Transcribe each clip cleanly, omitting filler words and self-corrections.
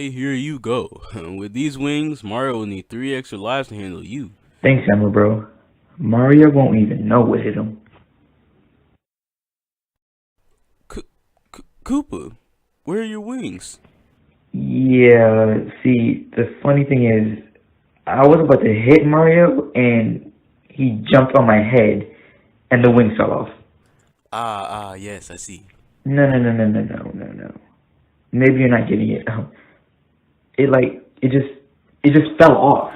Okay, here you go. With these wings, Mario will need 3 extra lives to handle you. Thanks, Emma, bro. Mario won't even know what hit him. Koopa, where are your wings? Yeah, see, the funny thing is, I was about to hit Mario, and he jumped on my head, and the wings fell off. Yes, I see. No. Maybe you're not getting it. It like it just fell off.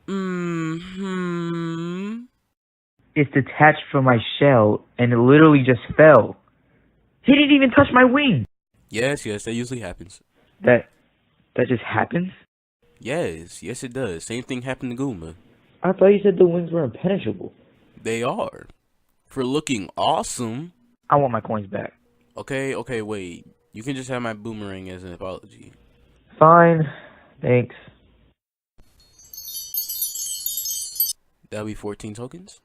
Mm-hmm. It's detached from my shell, and it literally just fell. He didn't even touch my wing. Yes, that usually happens. That that just happens? Yes, it does. Same thing happened to Goomba. I thought you said the wings were impenetrable. They are. For looking awesome. I want my coins back. Okay, wait. You can just have my boomerang as an apology. Fine. Thanks. That'll be 14 tokens.